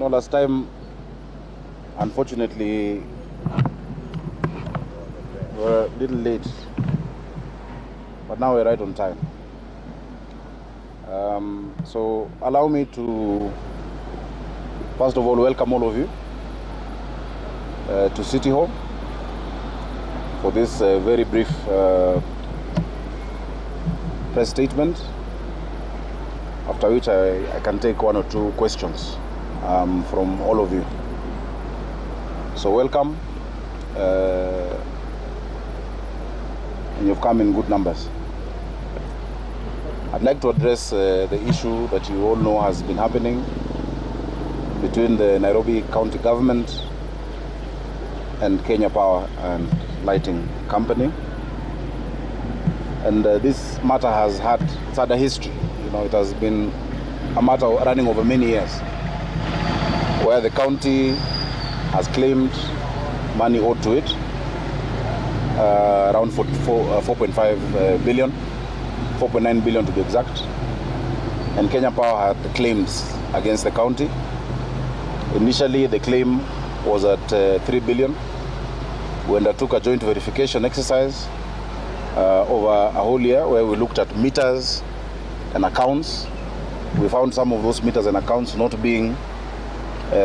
last time, unfortunately, we were a little late, but now we're right on time. So allow me to, first of all, welcome all of you to City Hall for this very brief press statement, after which I can take one or two questions from all of you. So welcome, and you've come in good numbers. I'd like to address the issue that you all know has been happening between the Nairobi County Government and Kenya Power and Lighting Company. And this matter has had a history. It has been a matter running over many years, where the county has claimed money owed to it, around 4.5 billion, 4.9 billion to be exact. And Kenya Power had claims against the county. Initially, the claim was at 3 billion. We undertook a joint verification exercise over a whole year, where we looked at meters and accounts. We found some of those meters and accounts not being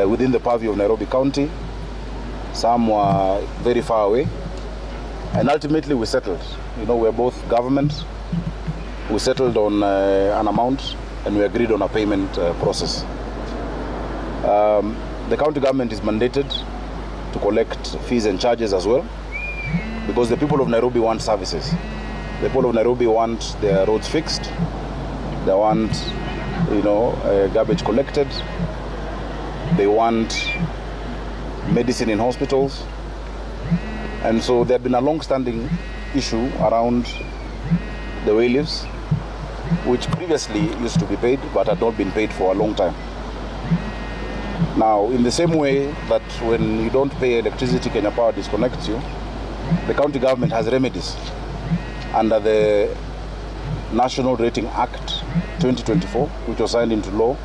within the purview of Nairobi County. Some were very far away. And ultimately we settled. We're both government. We settled on an amount, and we agreed on a payment process. The county government is mandated to collect fees and charges as well, because the people of Nairobi want services. The people of Nairobi want their roads fixed. They want, garbage collected. They want medicine in hospitals. And so there had been a long-standing issue around the bailiffs, which previously used to be paid but had not been paid for a long time. Now, in the same way that when you don't pay electricity, Kenya Power disconnects you, the county government has remedies under the National Rating Act 2024, which was signed into law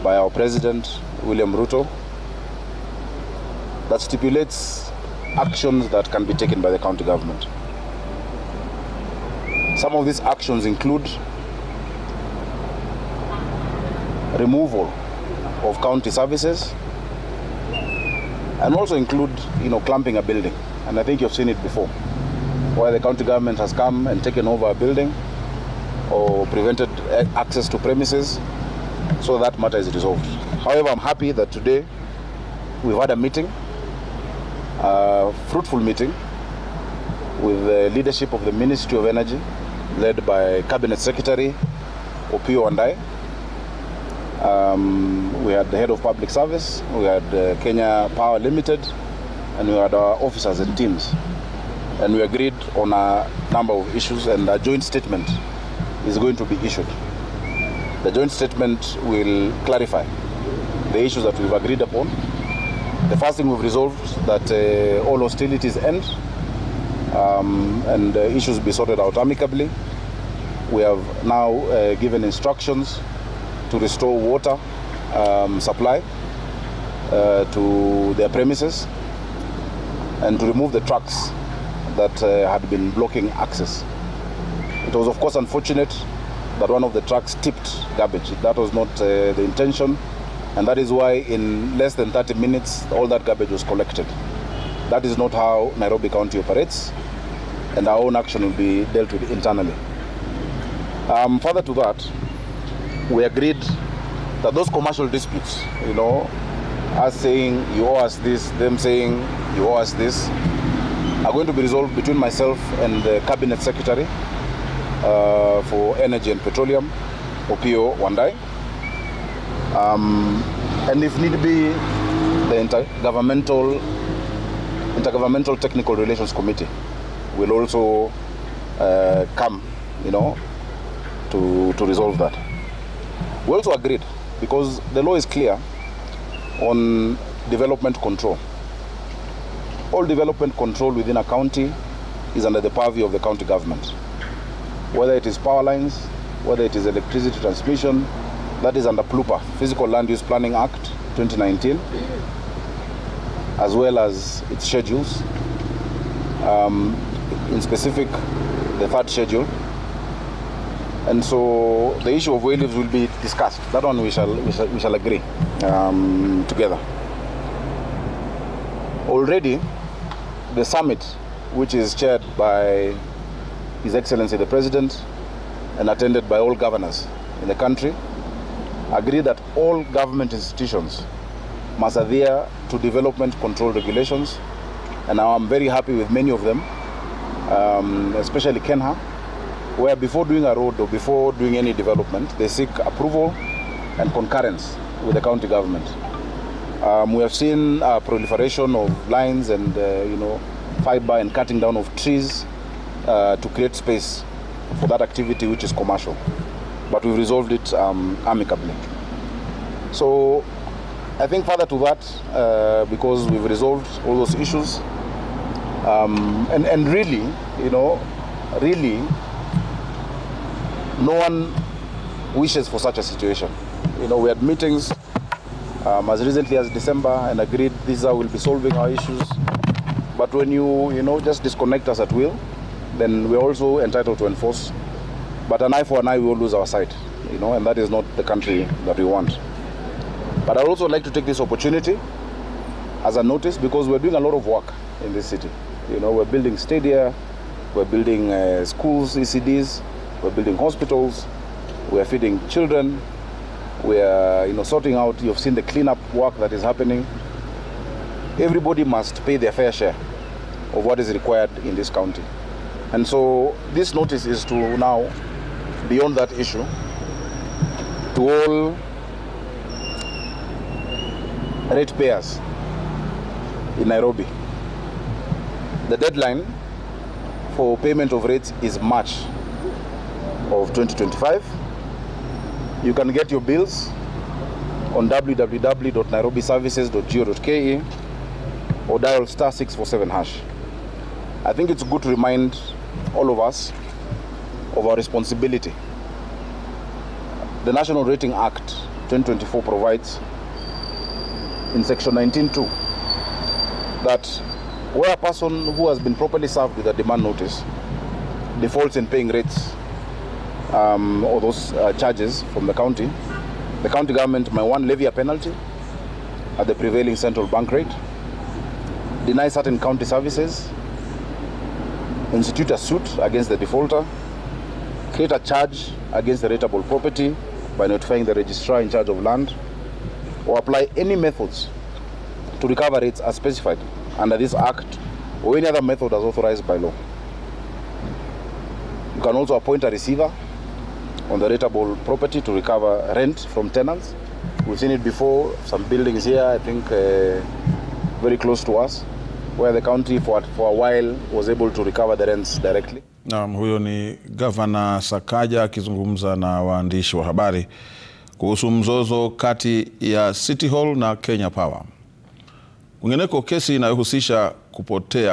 by our President, William Ruto, that stipulates actions that can be taken by the county government. Some of these actions include removal of county services, and also include, clamping a building. And I think you've seen it before, where the county government has come and taken over a building or prevented access to premises, so that matter is resolved. However, I'm happy that today we've had a meeting, a fruitful meeting, with the leadership of the Ministry of Energy, led by Cabinet Secretary Opio and I. We had the head of public service, we had Kenya Power Limited, and we had our officers and teams. And we agreed on a number of issues, and a joint statement is going to be issued. The joint statement will clarify the issues that we've agreed upon. The first thing, we've resolved that all hostilities end and issues be sorted out amicably. We have now given instructions to restore water supply to their premises, and to remove the trucks that had been blocking access. It was, of course, unfortunate that one of the trucks tipped garbage. That was not the intention, and that is why in less than 30 minutes all that garbage was collected. That is not how Nairobi County operates, and our own action will be dealt with internally. Further to that, we agreed that those commercial disputes, us saying you owe us this, them saying you owe us this, are going to be resolved between myself and the Cabinet Secretary for Energy and Petroleum, Opio Wandai. And if need be, the Intergovernmental Technical Relations Committee will also come, to resolve that. We also agreed, because the law is clear on development control. All development control within a county is under the purview of the county government. Whether it is power lines, whether it is electricity transmission, that is under PLUPA, Physical Land Use Planning Act, 2019, as well as its schedules. In specific, the third schedule. And so the issue of whale leaves will be discussed. That one we shall agree together. Already, the summit, which is chaired by His Excellency the President and attended by all governors in the country, agreed that all government institutions must adhere to development control regulations. And now I'm very happy with many of them, especially Kenya, where before doing a road or before doing any development, they seek approval and concurrence with the county government. We have seen proliferation of lines and fiber and cutting down of trees to create space for that activity which is commercial. But we've resolved it amicably. So I think further to that, because we've resolved all those issues, and really, really, no one wishes for such a situation. We had meetings as recently as December and agreed this is how we'll be solving our issues. But when you just disconnect us at will, then we're also entitled to enforce. But an eye for an eye, we will lose our sight, and that is not the country that we want. But I'd also like to take this opportunity as a notice, because we're doing a lot of work in this city. We're building stadia, we're building schools, ECDs, we're building hospitals, we're feeding children, we're sorting out, you've seen the cleanup work that is happening. Everybody must pay their fair share of what is required in this county. And so this notice is to now, beyond that issue, to all ratepayers in Nairobi. The deadline for payment of rates is March of 2025. You can get your bills on www.nairobiservices.go.ke or dial *647#. I think it's good to remind all of us of our responsibility. The National Rating Act 2024 provides in section 19(2) that where a person who has been properly served with a demand notice defaults in paying rates or those charges from the county government may levy a penalty at the prevailing central bank rate, deny certain county services, institute a suit against the defaulter, create a charge against the rateable property by notifying the registrar in charge of land, or apply any methods to recover rates as specified under this act or any other method as authorized by law. You can also appoint a receiver on the rateable property to recover rent from tenants. We've seen it before, some buildings here, I think very close to us, where the county for a while was able to recover the rents directly. Naam, huyo ni Governor Sakaja akizungumza na waandishi wa habari kuhusu mzozo kati ya City Hall na Kenya Power. Kwingineko, kesi inayohusisha kupotea